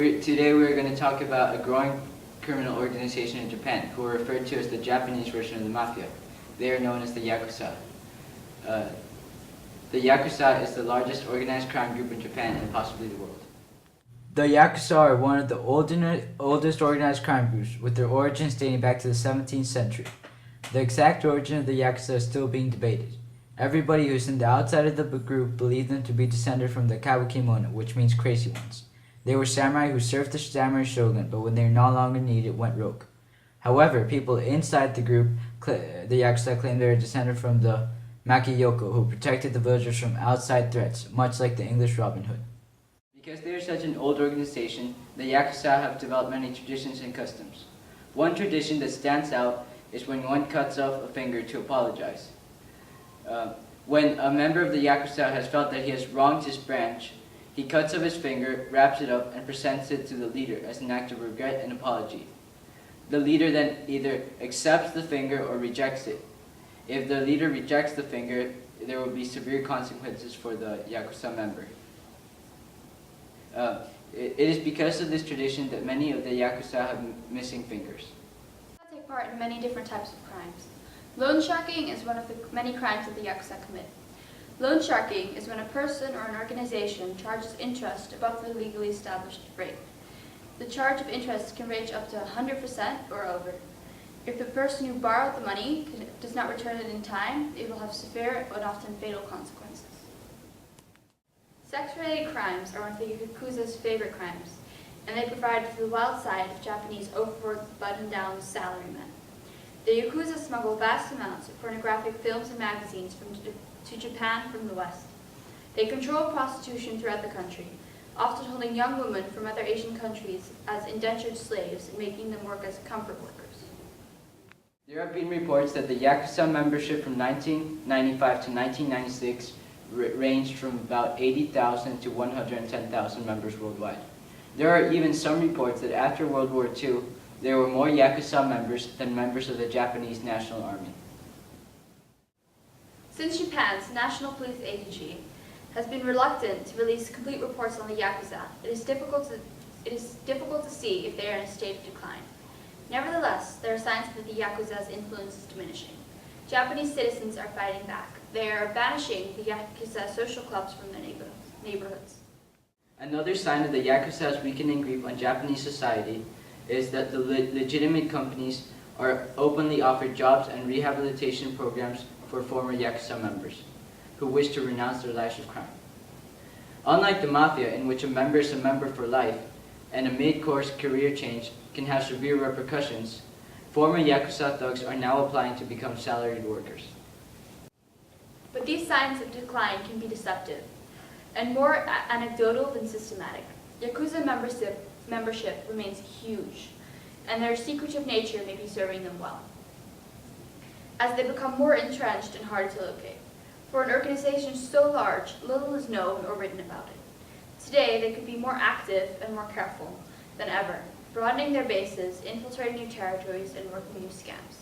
Today we're going to talk about a growing criminal organization in Japan who are referred to as the Japanese version of the mafia. They are known as the Yakuza. The Yakuza is the largest organized crime group in Japan and possibly the world. The Yakuza are one of the oldest organized crime groups, with their origins dating back to the 17th century. The exact origin of the Yakuza is still being debated. Everybody who's in the outside of the group believed them to be descended from the Kawakimono, which means crazy ones. They were samurai who served the samurai shogun, but when they were no longer needed, went rogue. However, people inside the group, the Yakuza, claim they were descended from the Makiyoko, who protected the villagers from outside threats, much like the English Robin Hood. Because they are such an old organization, the Yakuza have developed many traditions and customs. One tradition that stands out is when one cuts off a finger to apologize. When a member of the Yakuza has felt that he has wronged his branch, he cuts off his finger, wraps it up, and presents it to the leader as an act of regret and apology. The leader then either accepts the finger or rejects it. If the leader rejects the finger, there will be severe consequences for the Yakuza member. It is because of this tradition that many of the Yakuza have missing fingers. They take part in many different types of crimes. Loan sharking is one of the many crimes that the Yakuza commit. Loan sharking is when a person or an organization charges interest above the legally established rate. The charge of interest can range up to 100% or over. If the person who borrowed the money does not return it in time, it will have severe and often fatal consequences. Sex-related crimes are one of the Yakuza's favorite crimes, and they provide for the wild side of Japanese overworked, buttoned-down salarymen. The Yakuza smuggle vast amounts of pornographic films and magazines to Japan from the West. They control prostitution throughout the country, often holding young women from other Asian countries as indentured slaves and making them work as comfort workers. There have been reports that the Yakuza membership from 1995 to 1996 ranged from about 80,000 to 110,000 members worldwide. There are even some reports that after World War II, there were more Yakuza members than members of the Japanese National Army. Since Japan's National Police Agency has been reluctant to release complete reports on the Yakuza, it is difficult to see if they are in a state of decline. Nevertheless, there are signs that the Yakuza's influence is diminishing. Japanese citizens are fighting back. They are banishing the Yakuza social clubs from their neighborhoods. Another sign of the Yakuza's weakening grip on Japanese society is that the legitimate companies are openly offered jobs and rehabilitation programs for former Yakuza members who wish to renounce their lives of crime. Unlike the mafia, in which a member is a member for life and a mid-course career change can have severe repercussions, former Yakuza thugs are now applying to become salaried workers. But these signs of decline can be deceptive and more anecdotal than systematic. Yakuza membership remains huge, and their secretive nature may be serving them well, as they become more entrenched and harder to locate. For an organization so large, little is known or written about it. Today, they could be more active and more careful than ever, broadening their bases, infiltrating new territories, and working new scams.